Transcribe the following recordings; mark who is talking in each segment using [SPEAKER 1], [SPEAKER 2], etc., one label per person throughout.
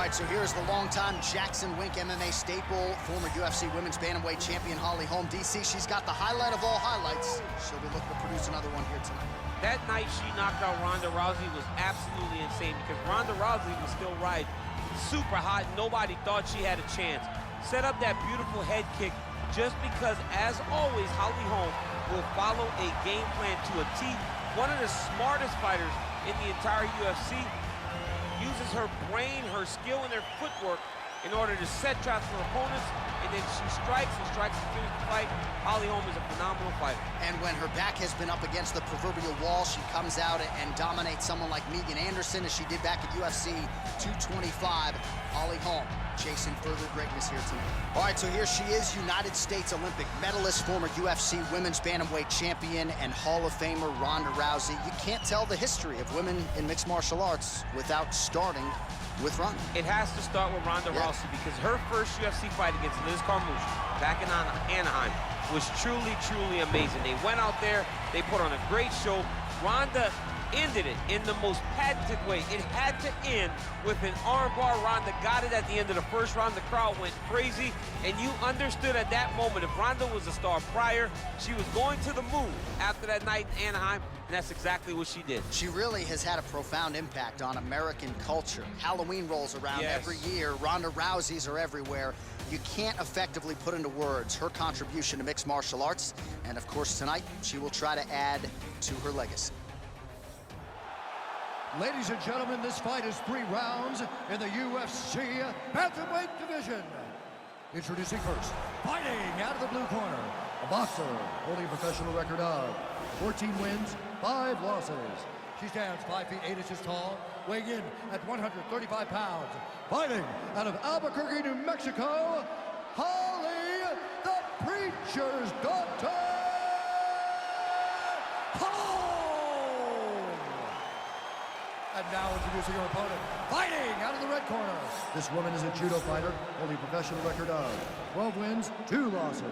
[SPEAKER 1] right, so here's the longtime Jackson Wink MMA staple, former UFC Women's Bantamweight champion Holly Holm. DC, she's got the highlight of all highlights. She'll be looking to produce another one here tonight.
[SPEAKER 2] That night she knocked out Ronda Rousey was absolutely insane because Ronda Rousey was still riding super hot. Nobody thought she had a chance. Set up that beautiful head kick just because, as always, Holly Holm will follow a game plan to a T. One of the smartest fighters in the entire UFC. Uses her brain, her skill, and her footwork in order to set traps for opponents, and then she strikes and finish the fight. Holly Holm is a phenomenal fighter. And when her back has been up against the proverbial wall, she comes out and dominates someone like Megan Anderson, as she did back at UFC 225. Holly Holm chasing further greatness here tonight. All right, so here she is, United States Olympic medalist, former UFC Women's Bantamweight champion, and Hall of Famer Ronda Rousey. You can't tell the history of women in mixed martial arts without starting with Ronda. It has to start with Ronda Rousey because her first UFC fight against Liz Carmouche back in Anaheim was truly, truly amazing. They went out there, they put on a great show. Ronda ended it in the most patented way. It had to end with an armbar. Ronda got it at the end of the first round. The crowd went crazy, and you understood at that moment if Ronda was a star prior, she was going to the moon after that night in Anaheim, and that's exactly what she did. She really has had a profound impact on American culture. Halloween rolls around every year. Ronda Rousey's are everywhere. You can't effectively put into words her contribution to mixed martial arts, and of course tonight she will try to add to her legacy.
[SPEAKER 3] Ladies and gentlemen, this fight is 3 rounds in the UFC Bantamweight division. Introducing first, fighting out of the blue corner, a boxer holding a professional record of 14 wins, 5 losses. She stands 5 feet 8 inches tall, weighing in at 135 pounds. Fighting out of Albuquerque, New Mexico, Holly, the Preacher's Daughter. And now introducing her opponent, fighting out of the red corner. This woman is a judo fighter, holding a professional record of 12 wins, 2 losses.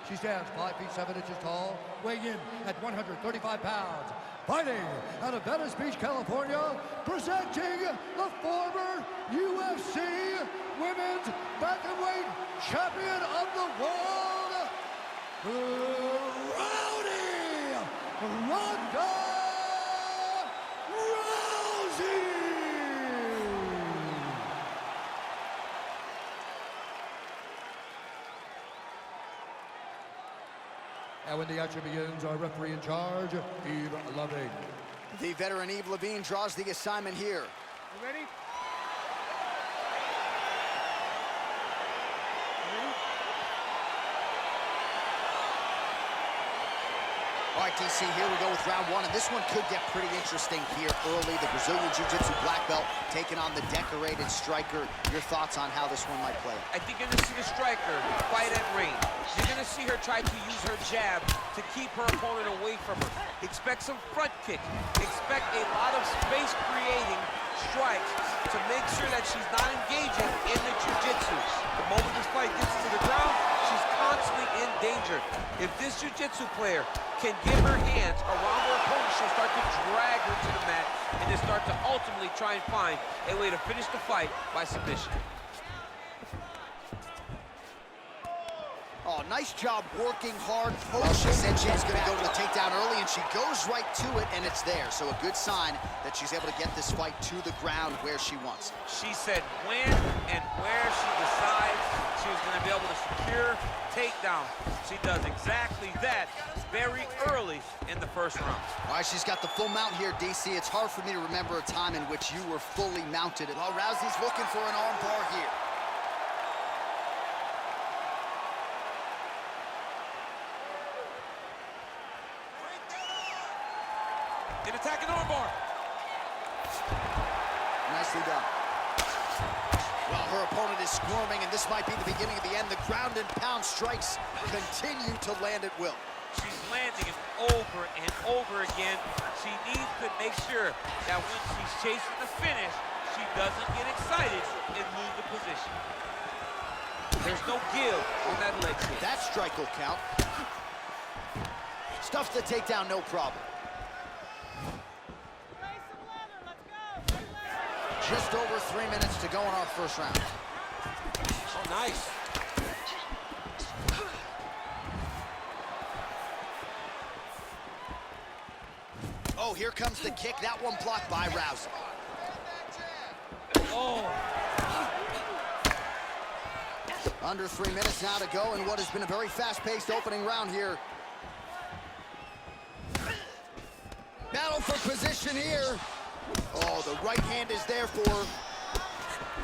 [SPEAKER 3] She stands 5 feet 7 inches tall, weighing in at 135 pounds. Fighting out of Venice Beach, California, presenting the former UFC Women's Bantamweight Champion of the World, Rowdy Ronda Rousey! And when the action begins, our referee in charge, Eve Loving.
[SPEAKER 1] The veteran Eve Levine draws the assignment here.
[SPEAKER 2] You ready?
[SPEAKER 1] All right, DC, here we go with round 1, and this one could get pretty interesting here early. The Brazilian Jiu-Jitsu black belt taking on the decorated striker. Your thoughts on how this one might play?
[SPEAKER 2] I think you're going to see the striker fight at range. You're going to see her try to use her jab to keep her opponent away from her. Expect some front kick. Expect a lot of space-creating strikes to make sure that she's not engaging in the Jiu-Jitsu. The moment this fight gets to the ground, she's constantly in danger. If this Jiu-Jitsu player can get her hands around her opponent, she'll start to drag her to the mat and then start to ultimately try and find a way to finish the fight by submission.
[SPEAKER 1] Oh, nice job working hard. Well, she said she was going to go to the takedown early, and she goes right to it, and it's there. So a good sign that she's able to get this fight to the ground where she wants.
[SPEAKER 2] She said when and where she decides she was going to be able to secure takedown. She does exactly that very early in the first round.
[SPEAKER 1] All right, she's got the full mount here, DC. It's hard for me to remember a time in which you were fully mounted. Well, Rousey's looking for an arm bar here.
[SPEAKER 2] An attacking armbar.
[SPEAKER 1] Nicely done. Well, her opponent is squirming, and this might be the beginning of the end. The ground and pound strikes continue to land at will.
[SPEAKER 2] She's landing it over and over again. She needs to make sure that when she's chasing the finish, she doesn't get excited and lose the position. There's no give on that leg kick.
[SPEAKER 1] That strike will count. Stuffs the takedown, no problem. Just over 3 minutes to go in our first round.
[SPEAKER 2] Oh, nice.
[SPEAKER 1] Oh, here comes the kick. That one blocked by Rousey.
[SPEAKER 2] Oh.
[SPEAKER 1] Under 3 minutes now to go in what has been a very fast-paced opening round here. Battle for position here. Oh, the right hand is there for her.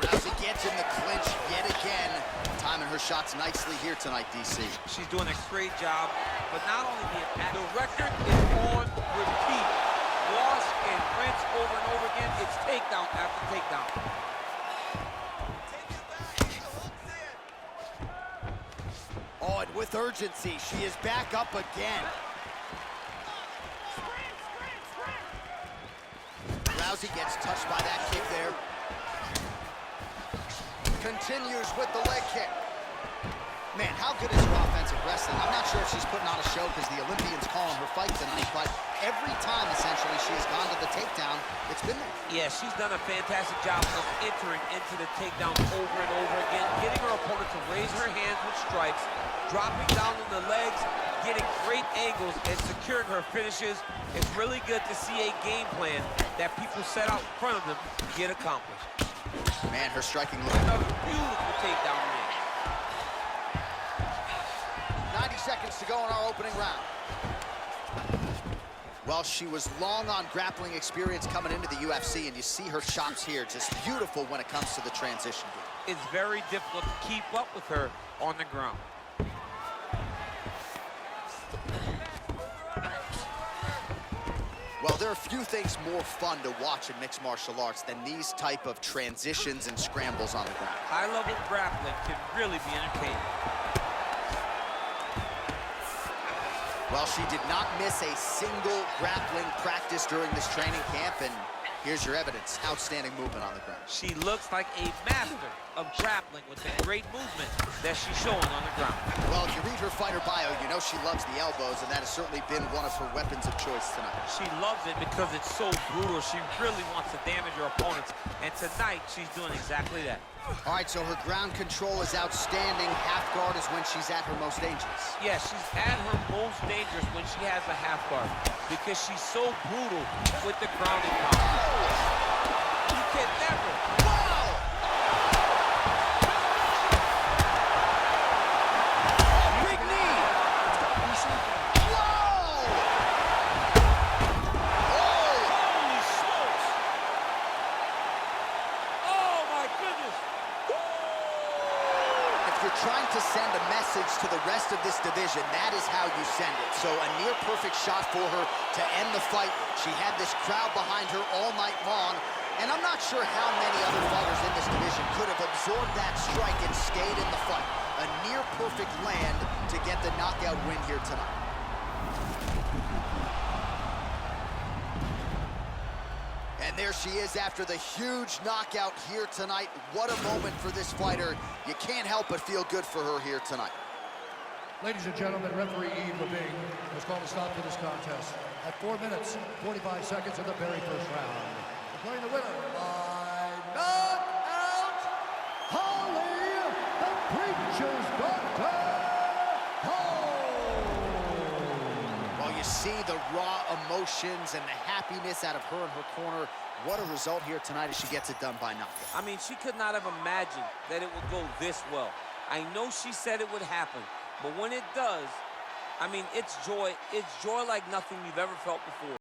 [SPEAKER 1] Rousey gets in the clinch yet again. Timing her shots nicely here tonight, DC.
[SPEAKER 2] She's doing a great job, but not only the record is on repeat. Wash and rinse over and over again. It's takedown after takedown.
[SPEAKER 1] Oh, and with urgency, she is back up again. Rousey gets touched by that kick there. Continues with the leg kick. Man, how good is her offensive wrestling? I'm not sure if she's putting on a show because the Olympians calling her fight tonight, but every time, essentially, she has gone to the takedown, it's been there.
[SPEAKER 2] Yeah, she's done a fantastic job of entering into the takedown over and over again, getting her opponent to raise her hands with strikes, dropping down on the legs, getting great angles, and securing her finishes. It's really good to see a game plan that people set out in front of them get accomplished.
[SPEAKER 1] Man, her striking look.
[SPEAKER 2] Another beautiful takedown win.
[SPEAKER 1] 90 seconds to go in our opening round. Well, she was long on grappling experience coming into the UFC, and you see her shots here, just beautiful when it comes to the transition game.
[SPEAKER 2] It's very difficult to keep up with her on the ground.
[SPEAKER 1] Well, there are few things more fun to watch in mixed martial arts than these type of transitions and scrambles on the ground.
[SPEAKER 2] High-level grappling can really be entertaining.
[SPEAKER 1] Well, she did not miss a single grappling practice during this training camp, and here's your evidence. Outstanding movement on the ground.
[SPEAKER 2] She looks like a master of grappling with the great movement that she's showing on the ground.
[SPEAKER 1] Well, if you read her fighter bio, you know she loves the elbows, and that has certainly been one of her weapons of choice tonight.
[SPEAKER 2] She loves it because it's so brutal. She really wants to damage her opponents, and tonight she's doing exactly that.
[SPEAKER 1] All right, so her ground control is outstanding. Half guard is when she's at her most dangerous.
[SPEAKER 2] Yeah, she's at her most dangerous when she has a half guard because she's so brutal with the grounding power. You can never.
[SPEAKER 1] Wow! Big knee! Whoa!
[SPEAKER 2] Holy smokes! Oh my goodness!
[SPEAKER 1] If you're trying to send a message to the rest of this division, that is how you send it. So a near-perfect shot for her to end the fight. She had this crowd behind her all night long, and I'm not sure how many other fighters in this division could have absorbed that strike and stayed in the fight. A near-perfect land to get the knockout win here tonight. And there she is after the huge knockout here tonight. What a moment for this fighter. You can't help but feel good for her here tonight.
[SPEAKER 3] Ladies and gentlemen, referee Yves Levine has called a stop to this contest at 4 minutes, 45 seconds of the very first round. Declaring the winner by knockout, Holly the Preacher's Daughter Holmes.
[SPEAKER 1] Well, you see the raw emotions and the happiness out of her in her corner. What a result here tonight as she gets it done by knockout.
[SPEAKER 2] I mean, she could not have imagined that it would go this well. I know she said it would happen, but when it does, I mean, it's joy like nothing you've ever felt before.